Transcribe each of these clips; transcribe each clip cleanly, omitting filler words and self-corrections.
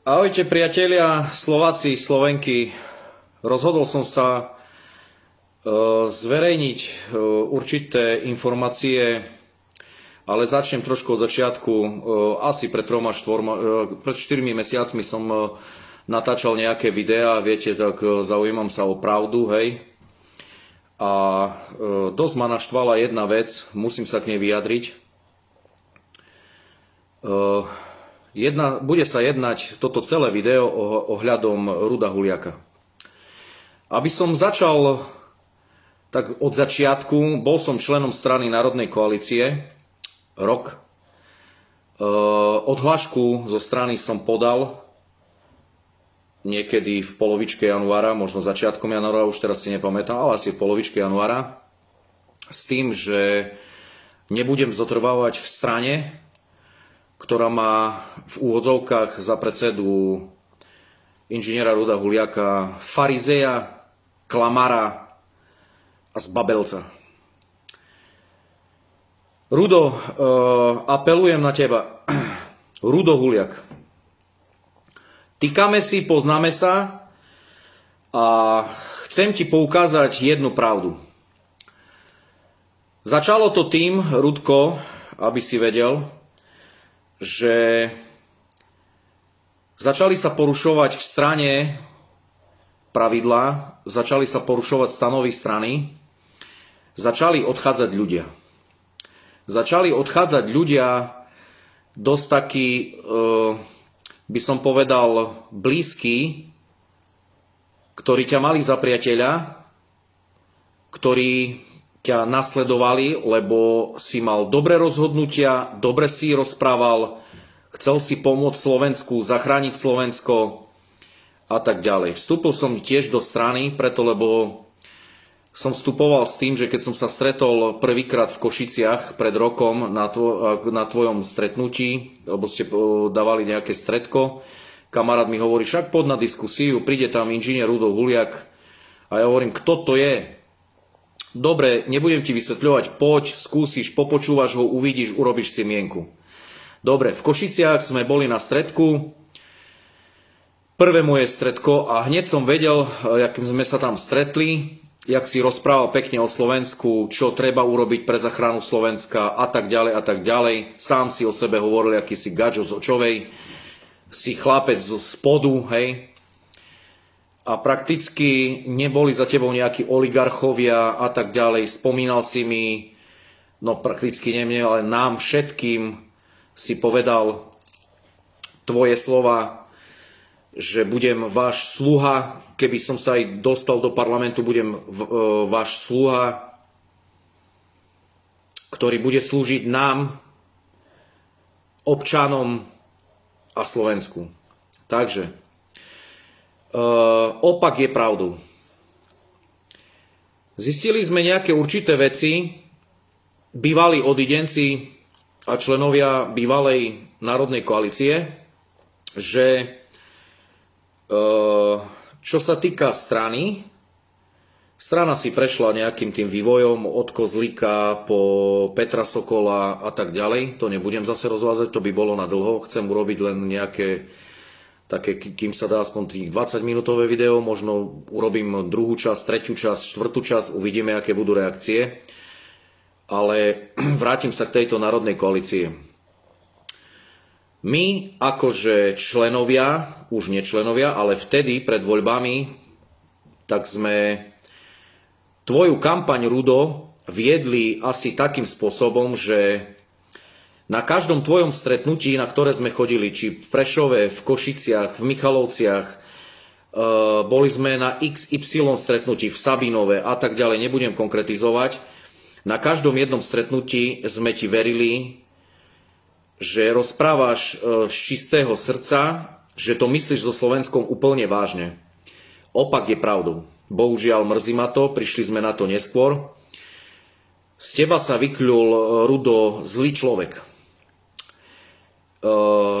Ahojte priatelia, Slováci, Slovenky. Rozhodol som sa zverejniť určité informácie, ale začnem trošku od začiatku. Asi pred 4 mesiacmi som natáčal nejaké videá, viete, tak zaujímam sa o pravdu, hej. A dosť ma naštvala jedna vec, musím sa k nej vyjadriť. Bude sa jednať toto celé video ohľadom Ruda Huliaka. Aby som začal tak od začiatku, bol som členom strany Národnej koalície rok. Odhlášku zo strany som podal niekedy v polovičke januára, možno začiatkom januára, už teraz si nepamätám, ale asi v polovičke januára, s tým, že nebudem zotrvávať v strane, ktorá má v úvodzovkách za predsedu inžiniera Ruda Huliaka farizeja, klamara a zbabelca. Rudo, apelujem na teba. Rudo Huliak. Tykame si, poznáme sa a chcem ti poukázať jednu pravdu. Začalo to tým, Rudko, aby si vedel, že začali sa porušovať v strane pravidlá, začali sa porušovať stanovy strany, začali odchádzať ľudia. Začali odchádzať ľudia dosť takí, by som povedal, blízki, ktorí ťa mali za priateľa, ktorí ťa nasledovali, lebo si mal dobré rozhodnutia, dobre si rozprával, chcel si pomôcť Slovensku, zachrániť Slovensko a tak ďalej. Vstúpil som tiež do strany, preto lebo som vstupoval s tým, že keď som sa stretol prvýkrát v Košiciach pred rokom na tvojom stretnutí, lebo ste dávali nejaké stretko, kamarát mi hovorí, však poď na diskusiu, príde tam inžinier Rudo Huliak a ja hovorím, kto to je? Dobre, nebudem ti vysvetľovať, poď, skúsiš, popočúvaš ho, uvidíš, urobíš si mienku. Dobre, v Košiciach sme boli na stretku, prvé moje stretko a hneď som vedel, akým sme sa tam stretli, jak si rozprával pekne o Slovensku, čo treba urobiť pre zachranu Slovenska a tak ďalej a tak ďalej. Sám si o sebe hovoril, aký si gadžo z Očovej, si chlapec z spodu, hej. A prakticky neboli za tebou nejakí oligarchovia a tak ďalej. Spomínal si mi, no prakticky nie mne, ale nám všetkým si povedal tvoje slova, že budem váš sluha, keby som sa aj dostal do parlamentu, budem váš sluha, ktorý bude slúžiť nám, občanom a Slovensku. Takže opak je pravdou. Zistili sme nejaké určité veci, bývalí odidenci a členovia bývalej Národnej koalície, že čo sa týka strany, strana si prešla nejakým tým vývojom od Kozlíka po Petra Sokola a tak ďalej. To nebudem zase rozvázať, to by bolo na dlho. Chcem urobiť len nejaké také, kým sa dá aspoň tých 20-minútové video, možno urobím druhú časť, tretiu časť, štvrtú časť, uvidíme, aké budú reakcie. Ale vrátim sa k tejto Národnej koalície. My akože členovia, už nie členovia, ale vtedy pred voľbami, tak sme tvoju kampaň, Rudo, viedli asi takým spôsobom, že na každom tvojom stretnutí, na ktoré sme chodili, či v Prešove, v Košiciach, v Michalovciach, boli sme na XY stretnutí v Sabinove a tak ďalej, nebudem konkretizovať. Na každom jednom stretnutí sme ti verili, že rozprávaš z čistého srdca, že to myslíš so Slovenskom úplne vážne. Opak je pravdou. Bohužiaľ, mrzí ma to, prišli sme na to neskôr. Z teba sa vykľul, Rudo, zlý človek.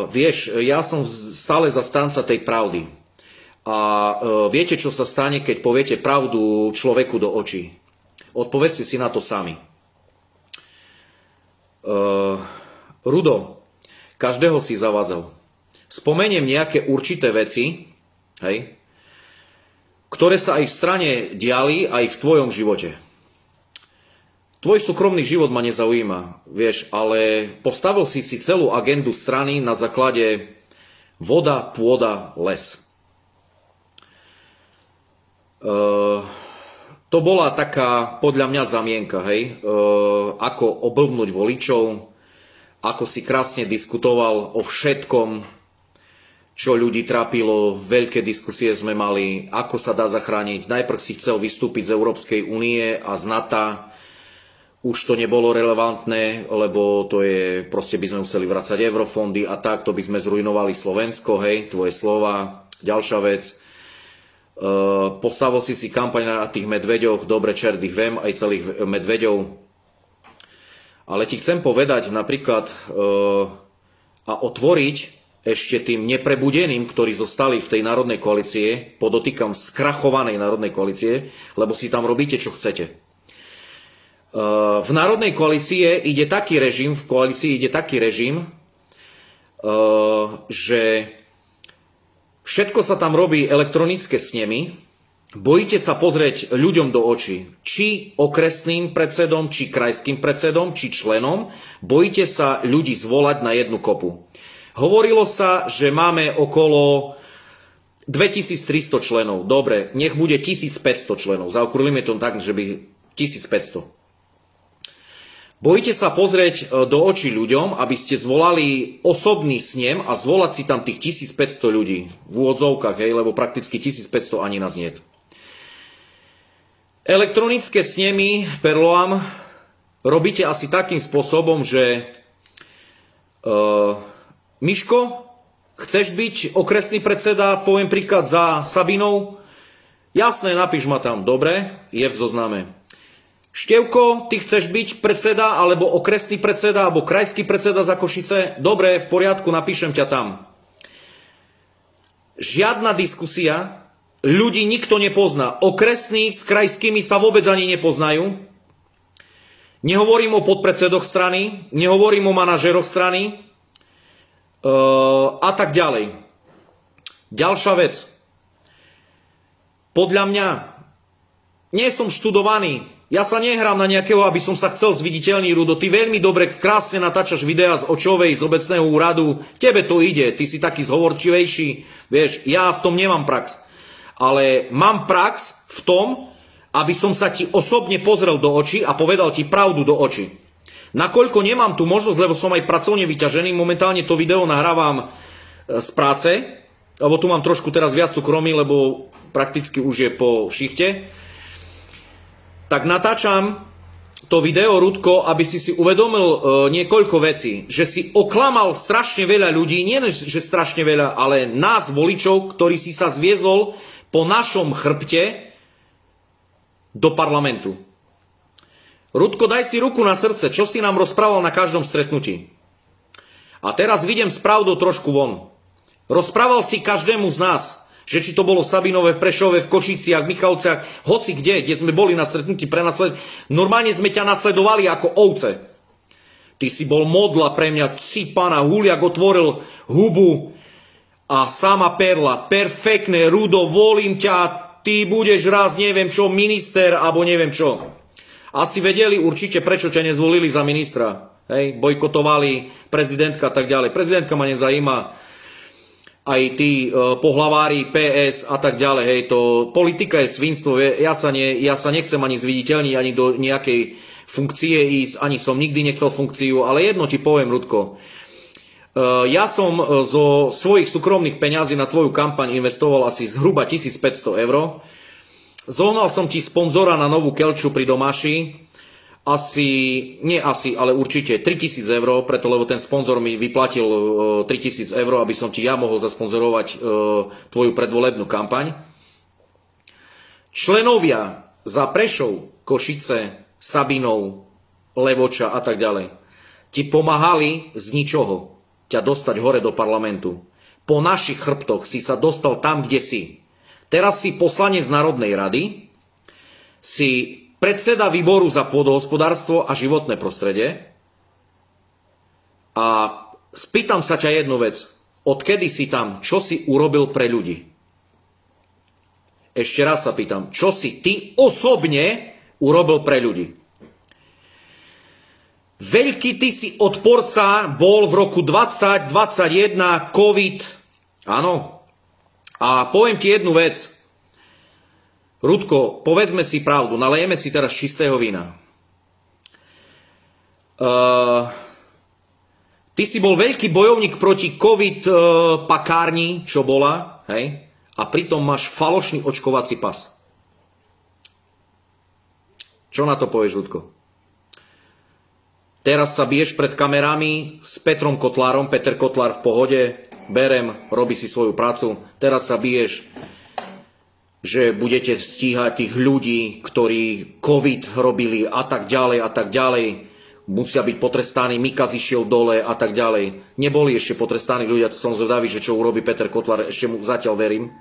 Vieš, ja som stále zastánca tej pravdy. A viete, čo sa stane, keď poviete pravdu človeku do očí? Odpovedzte si na to sami. Rudo, každého si zavádzal. spomeniem nejaké určité veci, hej, ktoré sa aj v strane diali, aj v tvojom živote. Tvoj súkromný život ma nezaujíma, vieš, ale postavil si celú agendu strany na základe voda, pôda, les. To bola taká, podľa mňa, zamienka, hej, ako oblbnúť voličov, ako si krásne diskutoval o všetkom, čo ľudí trápilo, veľké diskusie sme mali, ako sa dá zachrániť. Najprv si chcel vystúpiť z Európskej únie a z NATO. Už to nebolo relevantné, lebo to je, proste by sme museli vracať eurofondy a tak, to by sme zrujnovali Slovensko, hej, tvoje slova. Ďalšia vec. Postavil si kampaň na tých medveďoch, dobre, čert ich viem, aj celých medveďov. Ale ti chcem povedať napríklad a otvoriť ešte tým neprebudeným, ktorí zostali v tej národnej koalície, podotýkam skrachovanej národnej koalície, lebo si tam robíte, čo chcete. V národnej koalícii ide taký režim, že všetko sa tam robí elektronické snemy, bojíte sa pozrieť ľuďom do očí, či okresným predsedom, či krajským predsedom, či členom, bojíte sa ľudí zvolať na jednu kopu. Hovorilo sa, že máme okolo 2300 členov. Dobre, nech bude 1500 členov. Zaokrúhlime to tak, že by 1500. Bojíte sa pozrieť do očí ľuďom, aby ste zvolali osobný snem a zvolať si tam tých 1500 ľudí. V úvodzovkách, hej, lebo prakticky 1500 ani nás niet. Elektronické snemy, Perloam, robíte asi takým spôsobom, že Miško, chceš byť okresný predseda, poviem príklad za Sabinou? Jasné, napíš ma tam. Dobre, je v zozname. Števko, ty chceš byť predseda, alebo okresný predseda, alebo krajský predseda za Košice? Dobre, v poriadku, napíšem ťa tam. Žiadna diskusia, ľudí nikto nepozná. Okresní s krajskými sa vôbec ani nepoznajú. Nehovorím o podpredsedoch strany, nehovorím o manažeroch strany, a tak ďalej. Ďalšia vec. Podľa mňa nie som študovaný. Ja sa nehrám na nejakého, aby som sa chcel zviditeľniť, Rudo. Ty veľmi dobre, krásne natáčaš videa z Očovej, z obecného úradu. Tebe to ide, ty si taký zhovorčivejší. Vieš, ja v tom nemám prax. Ale mám prax v tom, aby som sa ti osobne pozrel do očí a povedal ti pravdu do očí. Nakoľko nemám tú možnosť, lebo som aj pracovne vyťažený, momentálne to video nahrávam z práce, lebo tu mám trošku teraz viac súkromí, lebo prakticky už je po šichte, tak natáčam to video, Rudko, aby si uvedomil niekoľko vecí, že si oklamal strašne veľa ľudí, nie že strašne veľa, ale nás, voličov, ktorý si sa zviezol po našom chrbte do parlamentu. Rudko, daj si ruku na srdce, čo si nám rozprával na každom stretnutí. A teraz vidím s pravdou trošku von. Rozprával si každému z nás, že či to bolo v Sabinove, v Prešove, v Košiciach, v Michalovciach, hoci kde sme boli na stretnutí normálne sme ťa nasledovali ako ovce. Ty si bol modla pre mňa, si pána Huliak otvoril hubu a sama Perla, perfektné, Rudo, volím ťa, ty budeš raz neviem čo, minister, alebo neviem čo. Asi vedeli určite, prečo ťa nezvolili za ministra. Hej, bojkotovali prezidentka a tak ďalej. Prezidentka ma nezajíma. Aj tí pohlavári PS a tak ďalej. Hej, to politika je svinstvo. Ja sa nechcem ani zviditeľniť, ani do nejakej funkcie ísť, ani som nikdy nechcel funkciu, ale jedno ti poviem, Rudko. Ja som zo svojich súkromných peňazí na tvoju kampaň investoval asi zhruba 1500 eur. Zohnal som ti sponzora na novú kelču pri Domáši, ale určite 3000 eur, preto lebo ten sponzor mi vyplatil 3000 eur, aby som ti ja mohol zasponzorovať tvoju predvolebnú kampaň. Členovia za Prešov, Košice, Sabinov, Levoča a tak ďalej ti pomáhali z ničoho ťa dostať hore do parlamentu. Po našich chrbtoch si sa dostal tam, kde si. Teraz si poslanec Národnej rady, si predseda výboru za pôdohospodárstvo a životné prostredie a spýtam sa ťa jednu vec. Odkedy si tam? Čo si urobil pre ľudí? Ešte raz sa pýtam, čo si ty osobne urobil pre ľudí? Veľký ty si odporca bol v roku 2021 COVID. Áno. A poviem ti jednu vec. Rudko, povedzme si pravdu, nalejeme si teraz čistého vína. Ty si bol veľký bojovník proti COVID pakárni, čo bola, hej? A pritom máš falošný očkovací pas. Čo na to povieš, Ľudko? Teraz sa biješ pred kamerami s Petrom Kotlárom, Peter Kotlár v pohode, berem, robí si svoju prácu. Teraz sa biješ, že budete stíhať tých ľudí, ktorí COVID robili a tak ďalej. Musia byť potrestaní, Mikaz išiel dole a tak ďalej. Neboli ešte potrestaní ľudia, to som zvedavý, že čo urobí Peter Kotlár, ešte mu zatiaľ verím.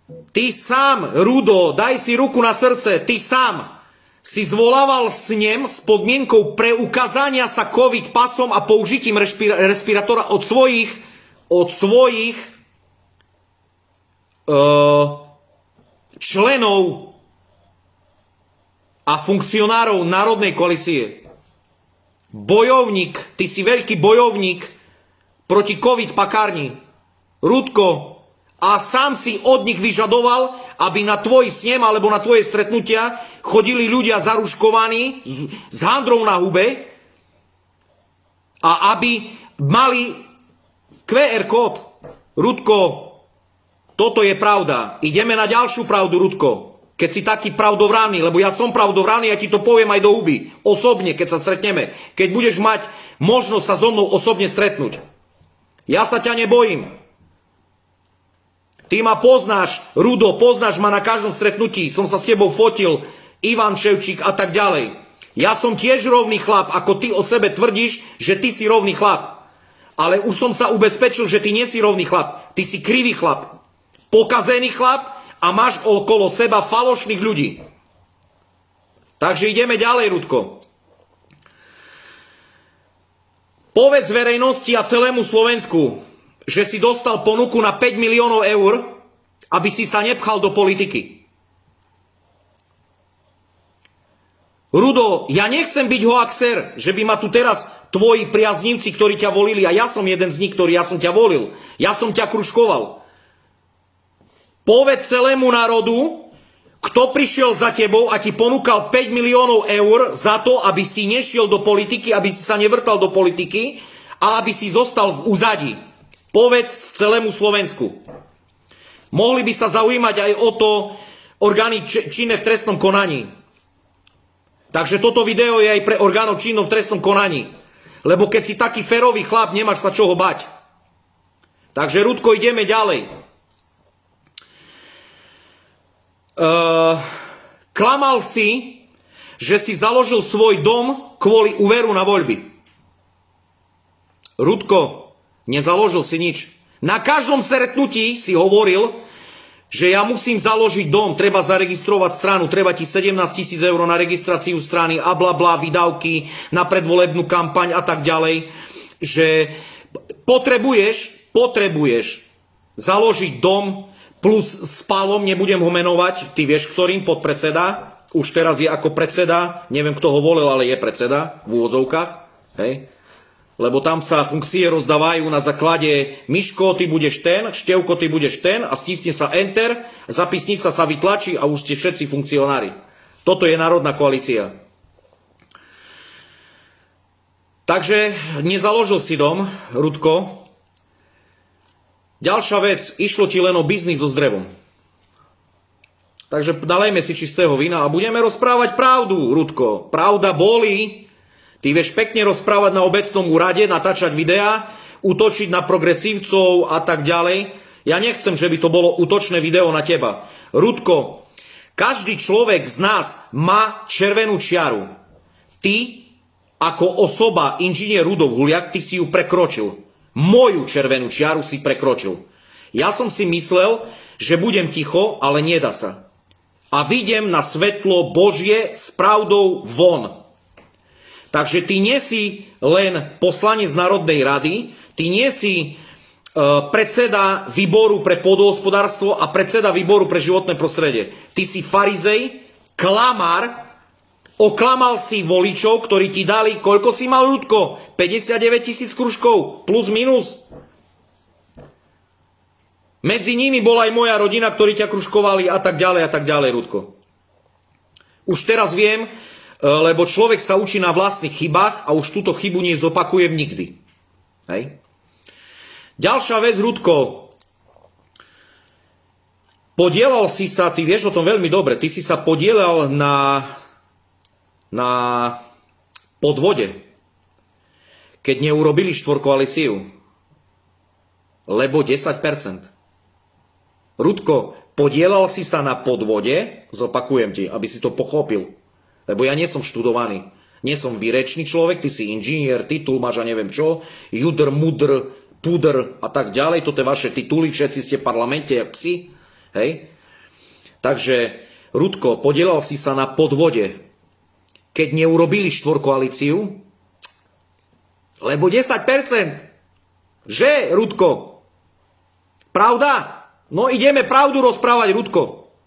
Ty sám, Rudo, daj si ruku na srdce, ty sám si zvolával snem s podmienkou preukázania sa COVID pasom a použitím respirátora od svojich členov a funkcionárov Národnej koalície. Bojovník, ty si veľký bojovník proti COVID pakárni. Rudko, a sám si od nich vyžadoval, aby na tvoj snem alebo na tvoje stretnutia chodili ľudia zaruškovaní s handrou na hube a aby mali QR kód. Rudko, toto je pravda. Ideme na ďalšiu pravdu, Rudko. Keď si taký pravdovraný, lebo ja som pravdovraný, ja ti to poviem aj do huby. Osobne, keď sa stretneme. Keď budeš mať možnosť sa so mnou osobne stretnúť. Ja sa ťa nebojím. Ty ma poznáš, Rudo, poznáš ma na každom stretnutí. Som sa s tebou fotil, Ivan Ševčík a tak ďalej. Ja som tiež rovný chlap, ako ty o sebe tvrdíš, že ty si rovný chlap. Ale už som sa ubezpečil, že ty nie si rovný chlap. Ty si krivý chlap. Pokazený chlap a máš okolo seba falošných ľudí. Takže ideme ďalej, Rudko. Povedz verejnosti a celému Slovensku, že si dostal ponuku na 5 miliónov eur, aby si sa nepchal do politiky. Rudo, ja nechcem byť hoaxer, že by ma tu teraz tvoji priaznivci, ktorí ťa volili, a ja som jeden z nich, ja som ťa volil, ja som ťa kružkoval. Povedz celému národu, kto prišiel za tebou a ti ponúkal 5 miliónov eur za to, aby si nešiel do politiky, aby si sa nevrtal do politiky a aby si zostal v úzadí. Povedz celému Slovensku. Mohli by sa zaujímať aj o to orgány činné v trestnom konaní. Takže toto video je aj pre orgánov činných v trestnom konaní. Lebo keď si taký férový chlap, nemáš sa čoho bať. Takže, Rudko, ideme ďalej. Klamal si, že si založil svoj dom kvôli úveru na voľby. Rudko, nezaložil si nič. Na každom stretnutí si hovoril, že ja musím založiť dom, treba zaregistrovať stranu, treba ti 17 000 eur na registráciu strany a blablá, výdavky na predvolebnú kampaň a tak ďalej, že potrebuješ založiť dom plus s Pálom, nebudem ho menovať, ty vieš ktorým, podpredseda, už teraz je ako predseda, neviem kto ho volil, ale je predseda v úvodzovkách, hej? Lebo tam sa funkcie rozdávajú na základe Miško, ty budeš ten, Števko, ty budeš ten a stisne sa Enter, zapisnica sa vytlačí a už ste všetci funkcionári. Toto je Národná koalícia. Takže nezaložil si dom, Rudko. Ďalšia vec, išlo ti len o biznis so drevom. Takže nalejme si čistého vína a budeme rozprávať pravdu, Rudko. Pravda bolí. Ty vieš pekne rozprávať na obecnom úrade, natáčať videá, útočiť na progresívcov a tak ďalej. Ja nechcem, že by to bolo útočné video na teba. Rudko, každý človek z nás má červenú čiaru. Ty, ako osoba, inžinier Rudolf Huliak, ty si ju prekročil. Moju červenú čiaru si prekročil. Ja som si myslel, že budem ticho, ale nedá sa. A vidím na svetlo Božie s pravdou von. Takže ty nie si len poslanec Národnej rady, Ty nie si predseda výboru pre pôdohospodárstvo a predseda výboru pre životné prostredie. Ty si farizej, klamár, oklamal si voličov, ktorí ti dali, koľko si mal, Ľudko? 59 000 kružkov, plus minus. Medzi nimi bola aj moja rodina, ktorí ťa kružkovali a tak ďalej, Ľudko. Už teraz viem, lebo človek sa učí na vlastných chybách a už túto chybu nezopakujem nikdy. Hej? Ďalšia vec, Ľudko. Podielal si sa, ty vieš o tom veľmi dobre, ty si sa podielal na podvode, keď neurobili štvorkoalíciu. Lebo 10%. Ľudko, podielal si sa na podvode, zopakujem ti, aby si to pochopil. Lebo ja nie som študovaný. Nie som výrečný človek, ty si inžinier, titul máš a neviem čo, judr, mudr, pudr a tak ďalej. Toto je vaše tituly, všetci ste v parlamente, jak psi. Hej? Takže, Ľudko, podielal si sa na podvode, keď neurobili štvorkoalíciu, lebo 10%. Že, Ľudko? Pravda? No ideme pravdu rozprávať, Ľudko.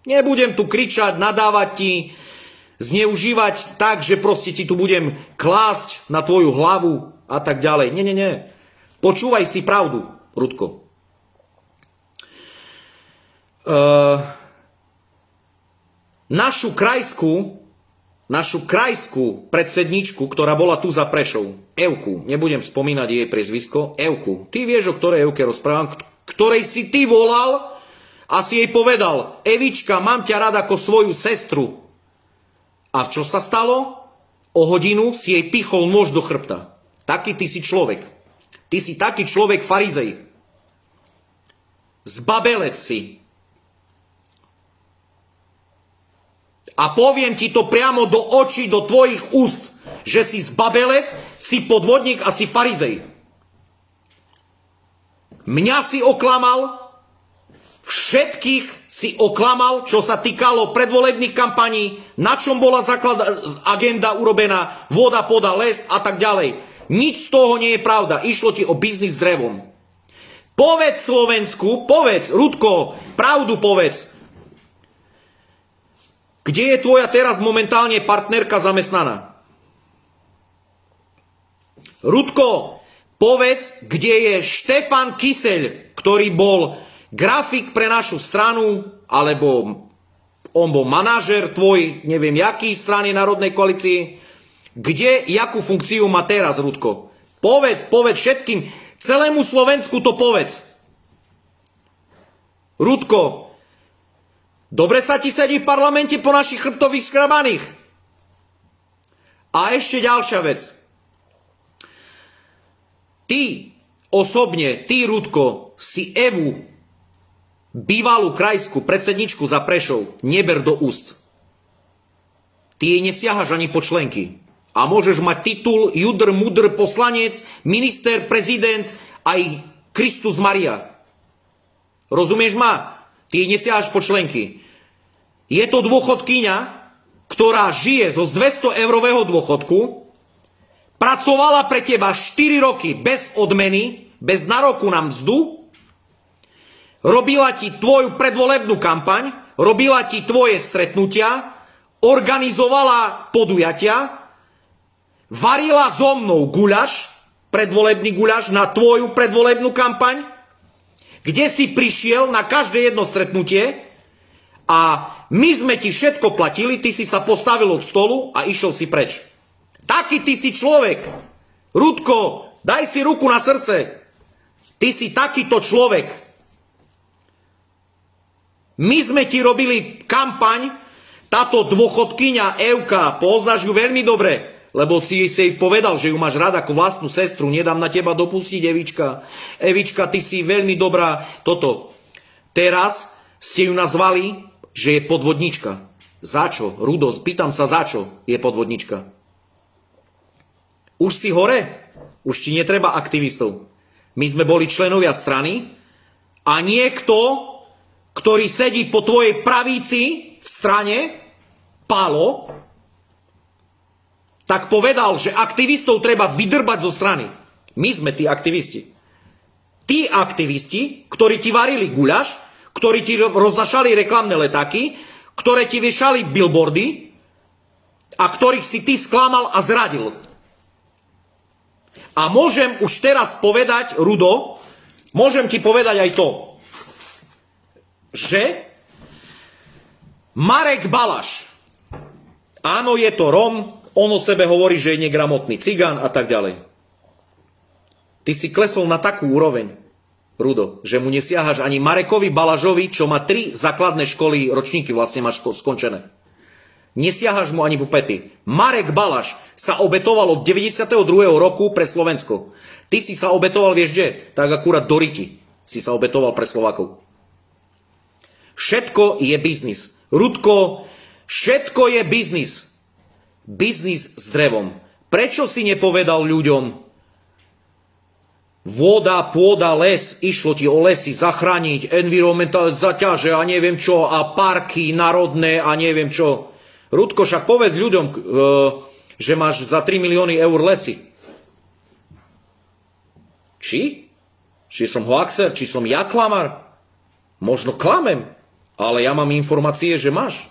Nebudem tu kričať, nadávať ti, zneužívať tak, že proste ti tu budem klásť na tvoju hlavu a tak ďalej. Nie. Počúvaj si pravdu, Ľudko. Našu krajskú predsedničku, ktorá bola tu za Prešov, Evku, nebudem spomínať jej priezvisko, Evku. Ty vieš, o ktorej Evke rozprávam, ktorej si ty volal a si jej povedal: Evička, mám ťa rád ako svoju sestru. A čo sa stalo? O hodinu si jej pichol nôž do chrbta. Taký ty si človek. Ty si taký človek farizej. Zbabelec si. A poviem ti to priamo do očí, do tvojich úst, že si zbabelec, si podvodník a si farizej. Mňa si oklamal, všetkých si oklamal, čo sa týkalo predvolebných kampaní, na čom bola agenda urobená, voda, poda, les a tak ďalej. Nič z toho nie je pravda. Išlo ti o biznis s drevom. Povedz Slovensku, povedz, Ľudko, pravdu povedz. Kde je tvoja teraz momentálne partnerka zamestnaná? Ľudko, povedz, kde je Štefan Kyseľ, ktorý bol grafik pre našu stranu, alebo on bol manažer tvoj, neviem jaký strany Národnej koalície. Kde, jakú funkciu má teraz, Ľudko? Povedz všetkým, celému Slovensku to povedz. Ľudko, dobre sa ti sedí v parlamente po našich chrbtových skrabaných. A ešte ďalšia vec. Ty osobne, Ľudko, si Evu, bývalú krajskú predsedničku za Prešov, neber do úst. Ty jej nesiahaš ani po členky. A môžeš mať titul judr, mudr, poslanec, minister, prezident, aj Kristus Maria. Rozumieš ma? Ty jej nesiahaš po členky. Je to dôchodkyňa, ktorá žije zo 200-eurového dôchodku, pracovala pre teba 4 roky bez odmeny, bez nároku na mzdu, robila ti tvoju predvolebnú kampaň, robila ti tvoje stretnutia, organizovala podujatia, varila so mnou guľaš, predvolebný guľaš na tvoju predvolebnú kampaň, kde si prišiel na každé jedno stretnutie a my sme ti všetko platili, ty si sa postavil od stolu a išiel si preč. Taký ty si človek. Ľudko, daj si ruku na srdce. Ty si takýto človek. My sme ti robili kampaň, táto dôchodkyňa Evka, poznáš ju veľmi dobre, lebo si jej povedal, že ju máš rád ako vlastnú sestru, nedám na teba dopustiť, Evička. Evička, ty si veľmi dobrá. Toto. Teraz ste ju nazvali, že je podvodnička. Za čo? Rudo, pýtam sa, za čo je podvodnička? Už si hore? Už ti netreba aktivistov. My sme boli členovia strany a niekto, ktorý sedí po tvojej pravíci v strane, Pálo, tak povedal, že aktivistov treba vydrbať zo strany. My sme tí aktivisti. tí aktivisti, ktorí ti varili guľaš, ktorí ti roznašali reklamné letáky, ktoré ti viešali billboardy a ktorých si ty sklamal a zradil. A môžem už teraz povedať, Rudo, môžem ti povedať aj to, že Marek Balaš, áno, je to Rom, on o sebe hovorí, že je negramotný cigán a tak ďalej. Ty si klesol na takú úroveň, Rudo, že mu nesiahaš ani Marekovi Balažovi, čo má 3 základné školy, ročníky vlastne máš skončené. Nesiahaš mu ani po pety. Marek Balaš sa obetoval od 92. roku pre Slovensko. Ty si sa obetoval, vieš kde? Tak akurát do Riti si sa obetoval pre Slovákov. Všetko je biznis. Rudko, všetko je biznis. Biznis s drevom. Prečo si nepovedal ľuďom, voda, pôda, les, išlo ti o lesy zachrániť, environmentálne zaťaže a neviem čo, a parky národné a neviem čo. Rudko, však povedz ľuďom, že máš za 3 milióny eur lesy. Či? Či som hoaxer? Či som ja klamár? Možno klamem, ale ja mám informácie, že máš.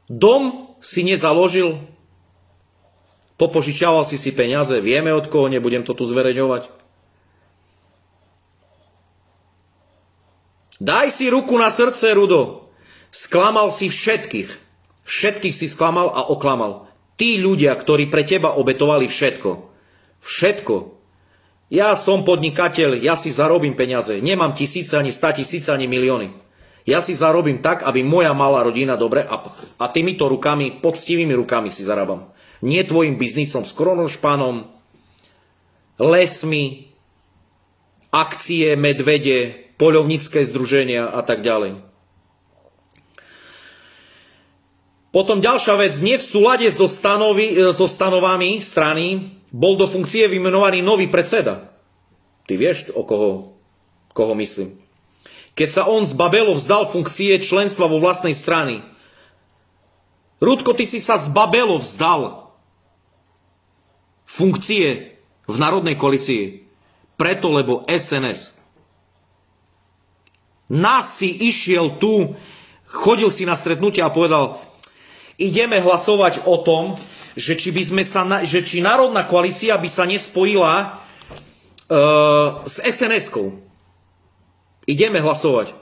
Dom si nezaložil, popožičával si peniaze, vieme od koho, nebudem to tu zverejňovať. Daj si ruku na srdce, Rudo. Sklamal si všetkých. Všetkých si sklamal a oklamal. Tí ľudia, ktorí pre teba obetovali všetko. Všetko. Ja som podnikateľ, ja si zarobím peniaze. Nemám tisíce, ani 100 000, ani milióny. Ja si zarobím tak, aby moja malá rodina dobre a týmito rukami, poctivými rukami si zarábam. Nie tvojim biznisom s kronošpánom, lesmi, akcie, medvede, poľovnícke združenia a tak ďalej. Potom ďalšia vec, nie v súlade so stanovami strany bol do funkcie vymenovaný nový predseda. Ty vieš, o koho myslím. Keď sa on z Babelo vzdal funkcie členstva vo vlastnej strany. Rudko, ty si sa z Babelo vzdal funkcie v Národnej koalícii. Preto, lebo SNS. Nás si išiel tu, chodil si na stretnutia a povedal, ideme hlasovať o tom, že či Národná koalícia by sa nespojila s SNS-kou. Ideme hlasovať.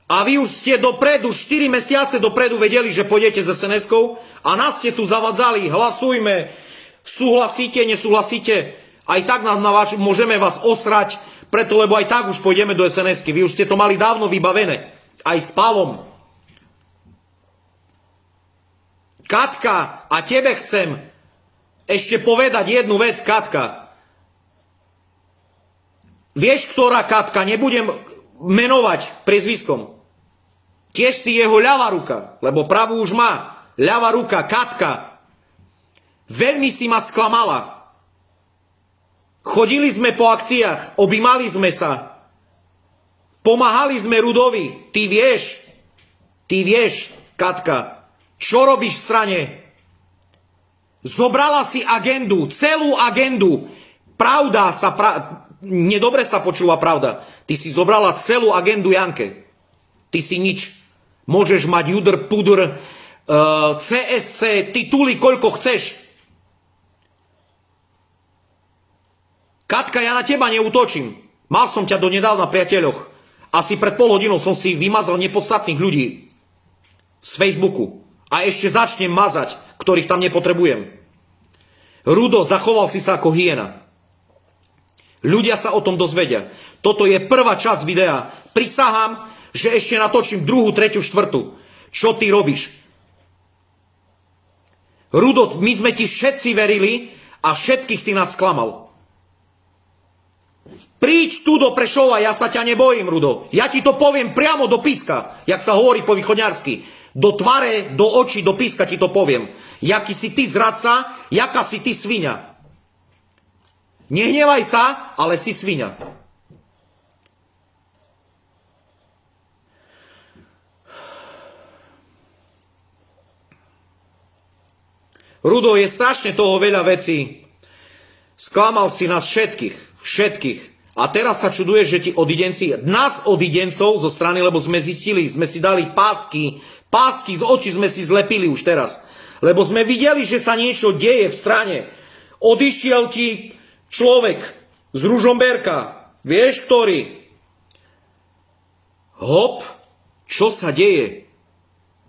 A vy už ste dopredu, 4 mesiace dopredu vedeli, že pôjdete s SNS-kou a nás ste tu zavadzali, hlasujme, súhlasíte, nesúhlasíte, aj tak môžeme vás osrať, preto, lebo aj tak už pôjdeme do SNS-ky. Vy už ste to mali dávno vybavené. Aj s Pavlom. Katka, a tebe chcem ešte povedať jednu vec, Katka. Vieš, ktorá Katka? Nebudem menovať priezviskom. Tiež si jeho ľavá ruka, lebo pravú už má. Ľavá ruka, Katka. Veľmi si ma sklamala. Chodili sme po akciách, objímali sme sa. Pomáhali sme Rudovi. Ty vieš, Katka, čo robíš v strane? Zobrala si agendu, celú agendu. Nedobre sa počula pravda. Ty si zobrala celú agendu Janke. Ty si nič. Môžeš mať judr, pudr, CSC, tituly, koľko chceš. Katka, ja na teba neútočím. Mal som ťa donedávna priateľoch. Asi pred pol hodinou som si vymazal nepodstatných ľudí z Facebooku. A ešte začnem mazať, ktorých tam nepotrebujem. Rudo, zachoval si sa ako hyena. Ľudia sa o tom dozvedia. Toto je prvá časť videa. Prisahám, že ešte natočím 2., 3., 4. Čo ty robíš? Rudo, my sme ti všetci verili a všetkých si nás sklamal. Príď tu do Prešova, ja sa ťa nebojím, Rudo. Ja ti to poviem priamo do píska, jak sa hovorí po východňarsky. Do tvare, do očí, do píska ti to poviem. Jaký si ty zradca, jaká si ty sviňa. Nehnevaj sa, ale si sviňa. Rudo, je strašne toho veľa vecí. Sklamal si nás všetkých. Všetkých. A teraz sa čuduje, že ti odidenci, nás odidencov zo strany, lebo sme zistili, sme si dali pásky z očí sme si zlepili už teraz. Lebo sme videli, že sa niečo deje v strane. Odišiel ti človek z Ružomberka. Vieš, ktorý? Hop, čo sa deje?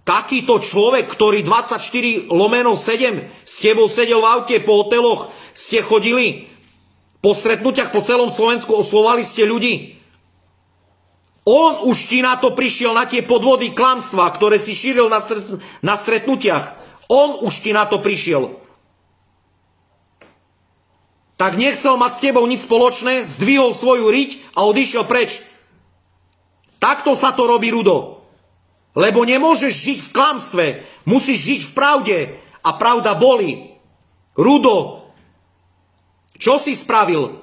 Takýto človek, ktorý 24/7 s tebou sedel v aute po hoteloch, ste chodili po stretnutiach po celom Slovensku, oslovali ste ľudí. On už ti na to prišiel, na tie podvody, klamstvá, ktoré si šíril na stretnutiach. On už ti na to prišiel. Tak nechcel mať s tebou nič spoločné, zdvihol svoju riť a odišiel preč. Takto sa to robí, Rudo. Lebo nemôžeš žiť v klamstve, musíš žiť v pravde. A pravda bolí. Rudo, čo si spravil?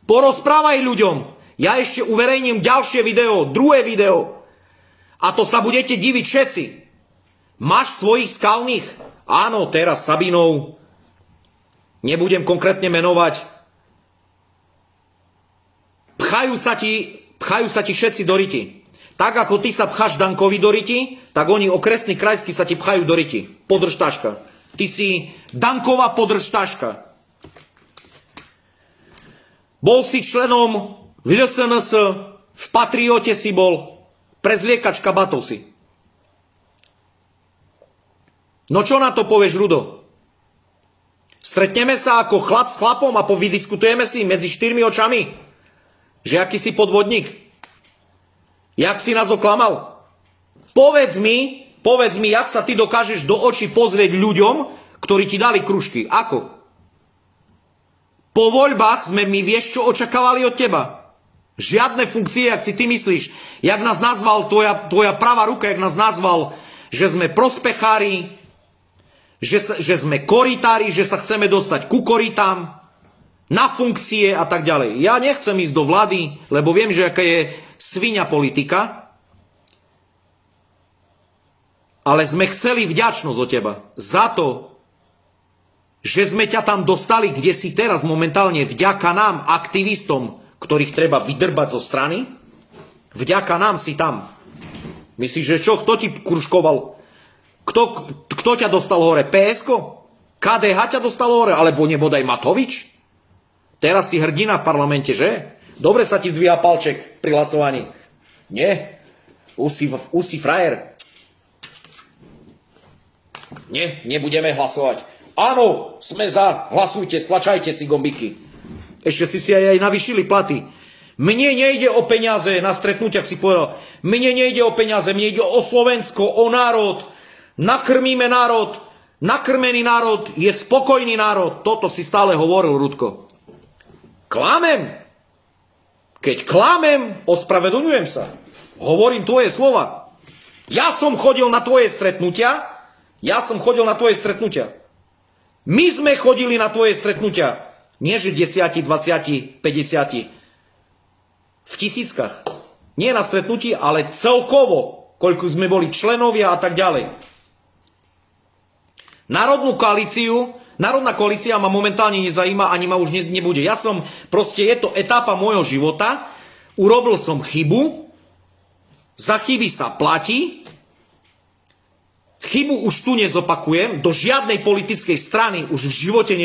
Porozprávaj ľuďom. Ja ešte uverejním ďalšie video, druhé video. A to sa budete diviť všetci. Máš svojich skalných? Áno, teraz Sabinov. Nebudem konkrétne menovať. Pchajú sa ti všetci do riti. Tak ako ty sa pcháš Dankovi do riti, tak oni okresní krajskí sa ti pchajú do riti. Podržtaška. Ty si Dankova podržtaška. Bol si členom v LSNS, v Patriote si bol, prezliekač kabátov si. No čo na to povieš, Rudo? Stretneme sa ako chlap s chlapom a vydiskutujeme si medzi štyrmi očami, že aký si podvodník. Jak si nás oklamal? Povedz mi, jak sa ty dokážeš do očí pozrieť ľuďom, ktorí ti dali kružky. Ako? Po voľbách sme my vieš, čo očakávali od teba. Žiadne funkcie, jak si ty myslíš. Jak nás nazval tvoja pravá ruka, jak nás nazval, že sme prospechári, že sme koritári, že sa chceme dostať ku koritám, na funkcie a tak ďalej. Ja nechcem ísť do vlády, lebo viem, že aká je sviňa politika, ale sme chceli vďačnosť od teba za to, že sme ťa tam dostali, kde si teraz momentálne, vďaka nám, aktivistom, ktorých treba vydrbať zo strany, vďaka nám si tam. Myslíš, že čo? Kto ti kružkoval? Kto ťa dostal hore? PSK? KDH ťa dostal hore? Alebo nebodaj Matovič? Teraz si hrdina v parlamente, že? Dobre sa ti zdvíha palček pri hlasovaní. Nie. Usi frajer. Nie, nebudeme hlasovať. Áno, sme za, hlasujte, stlačajte si gombiky. Ešte si aj navýšili platy. Mne nejde o peniaze, na stretnutiach si povedal. Mne nejde o peniaze, mne ide o Slovensko, o národ. Nakrmíme národ, nakrmený národ je spokojný národ. Toto si stále hovoril, Rudko. Klamem. Keď klamem, ospravedlňujem sa. Hovorím tvoje slova. Ja som chodil na tvoje stretnutia. My sme chodili na tvoje stretnutia. Nie, že 10, 20, 50. V tisíckach. Nie na stretnutí, ale celkovo. Koľko sme boli členovia a tak ďalej. Národná koalícia ma momentálne nezajíma, ani ma už nebude. Je to etapa môjho života. Urobil som chybu. Za chyby sa platí. Chybu už tu nezopakujem, do žiadnej politickej strany už v živote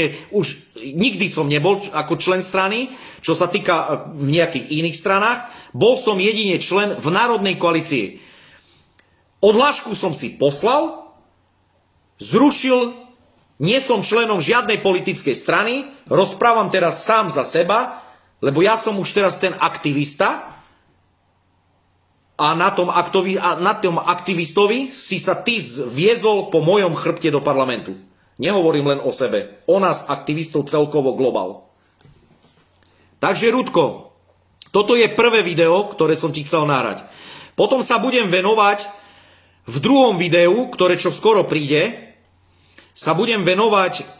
nikdy som nebol ako člen strany, čo sa týka v nejakých iných stranách. Bol som jedine člen v Národnej koalícii. Odhlášku som si poslal, zrušil, nie som členom žiadnej politickej strany, rozprávam teraz sám za seba, lebo ja som už teraz ten aktivista, a na tom aktivistovi si sa ty zviezol po mojom chrbte do parlamentu. Nehovorím len o sebe. O nás aktivistov celkovo globál. Takže, Rudko, toto je prvé video, ktoré som ti chcel nahrať. Potom sa budem venovať v druhom videu, ktoré čo skoro príde, sa budem venovať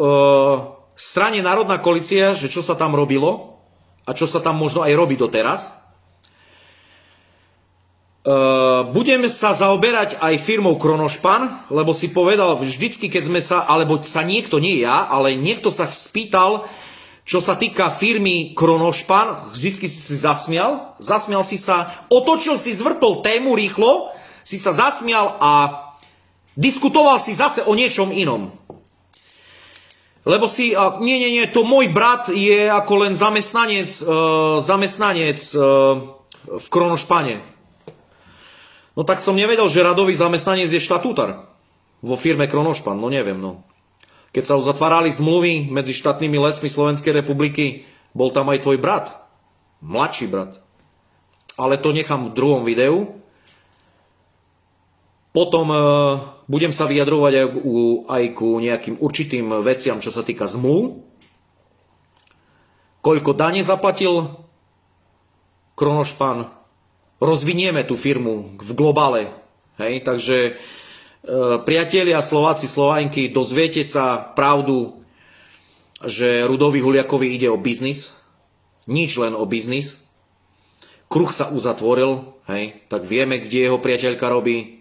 strane Národná koalícia, že čo sa tam robilo a čo sa tam možno aj robí doteraz. Budem sa zaoberať aj firmou Kronošpan, lebo si povedal vždycky, keď sme sa, alebo sa niekto, nie ja, ale niekto sa spýtal, čo sa týka firmy Kronošpan, vždycky si zasmial si sa, otočil si, zvrtol tému rýchlo, si sa zasmial a diskutoval si zase o niečom inom. Lebo si, nie, to môj brat je ako len zamestnanec v Kronošpane. No tak som nevedel, že radový zamestnanec je štatútar vo firme Kronošpan, no neviem, no. Keď sa uzatvárali zmluvy medzi štátnymi lesmi Slovenskej republiky, bol tam aj tvoj brat, mladší brat. Ale to nechám v druhom videu. Potom budem sa vyjadrovať aj ku nejakým určitým veciam, čo sa týka zmluv. Koľko dane zaplatil Kronošpan, rozvinieme tú firmu v globále. Hej? Takže priatelia Slováci, Slováňky, dozviete sa pravdu, že Rudovi Huliakovi ide o biznis. Nič len o biznis. Kruh sa uzatvoril, hej? Tak vieme, kde jeho priateľka robí,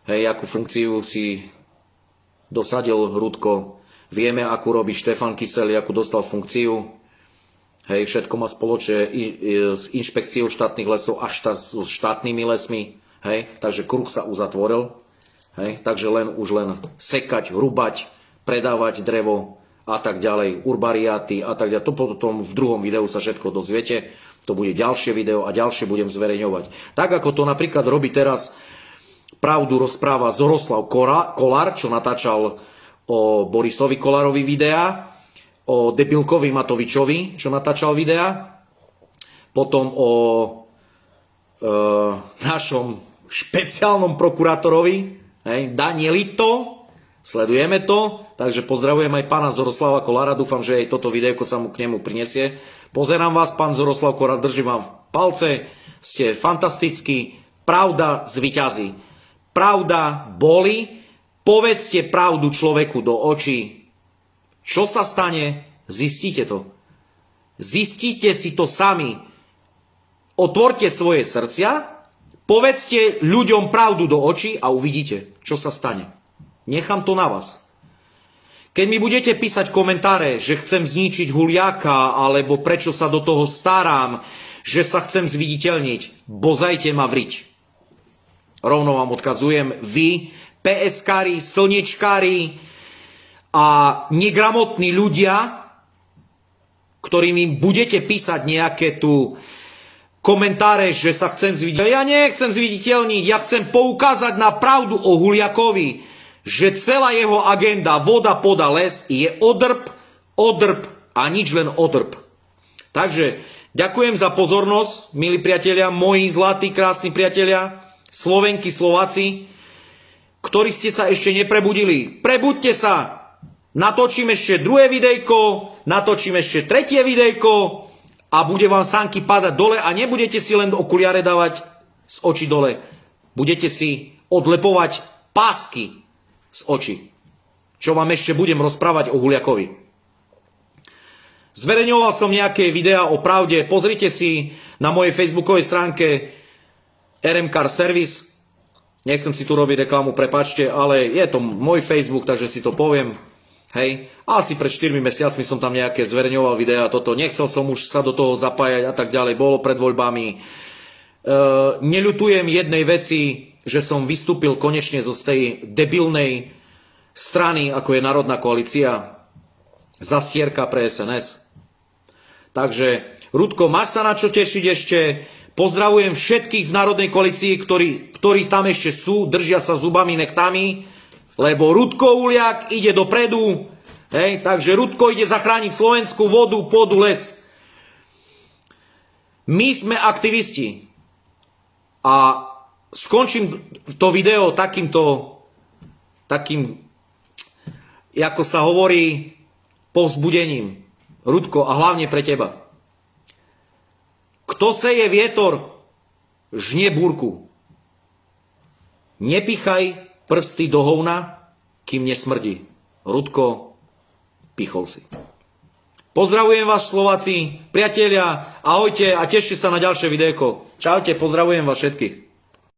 hej, akú funkciu si dosadil Rudko. Vieme, akú robí Štefan Kysel, akú dostal funkciu. Hej, všetko má spoločné s inšpekciou štátnych lesov až s štátnymi lesmi. Hej, takže kruh sa uzatvoril. Hej, takže už len sekať, rubať, predávať drevo a tak ďalej, urbariáty a tak ďalej. To potom v druhom videu sa všetko dozviete. To bude ďalšie video a ďalšie budem zverejňovať. Tak ako to napríklad robí teraz pravdu rozpráva Zoroslav Kolár, čo natáčal o Borisovi Kolárovi videa, o debilkovi Matovičovi, čo natáčal videa, potom o našom špeciálnom prokurátorovi, Danielito, sledujeme to, takže pozdravujem aj pána Zoroslava Kolára, dúfam, že aj toto videjko sa mu k nemu prinesie. Pozerám vás, pán Zoroslav Kolár, držím vám palce, ste fantastickí, pravda zvíťazí. Pravda boli, povedzte pravdu človeku do očí. Čo sa stane? Zistite to. Zistite si to sami. Otvorte svoje srdcia, povedzte ľuďom pravdu do očí a uvidíte, čo sa stane. Nechám to na vás. Keď mi budete písať komentáre, že chcem zničiť Huliaka, alebo prečo sa do toho starám, že sa chcem zviditeľniť, bozajte ma vriť. Rovno vám odkazujem, vy, PSkári, slniečkári, a negramotní ľudia, ktorými budete písať nejaké tu komentáre, že sa chcem zviditeľniť. Ja nechcem zviditeľniť, ja chcem poukázať na pravdu o Huliakovi, že celá jeho agenda voda, poda, les je odrb a nič len odrb. Takže ďakujem za pozornosť, milí priatelia, moji zlatí, krásni priatelia, Slovenky, Slováci, ktorí ste sa ešte neprebudili. Prebuďte sa! Natočím ešte druhé videjko, natočím ešte tretie videjko a bude vám sánky padať dole a nebudete si len okuliare dávať z očí dole. Budete si odlepovať pásky z očí. Čo vám ešte budem rozprávať o Huliakovi. Zverejňoval som nejaké videá o pravde. Pozrite si na mojej facebookovej stránke RM Car Service. Nechcem si tu robiť reklamu, prepáčte, ale je to môj Facebook, takže si to poviem. Hej, asi pred 4 mesiacmi som tam nejaké zverejňoval videá, toto, nechcel som už sa do toho zapájať a tak ďalej, bolo pred voľbami. Neľutujem jednej veci, že som vystúpil konečne zo tej debilnej strany, ako je Národná koalícia, zastierka pre SNS. Takže, Rudko, máš sa na čo tešiť ešte, pozdravujem všetkých v Národnej koalícii, ktorí tam ešte sú, držia sa zubami, nechtami, lebo Rudko Huliak ide dopredu, hej, takže Rudko ide zachrániť Slovensku, vodu, pôdu, les. My sme aktivisti. A skončím to video takým, ako sa hovorí, povzbudením. Rudko, a hlavne pre teba. Kto seje vietor, žnie búrku. Nepichaj prsty do hovna, kým nesmrdí. Rudko, pichol si. Pozdravujem vás, Slováci, priatelia, ahojte a tešte sa na ďalšie videjko. Čaute, pozdravujem vás všetkých.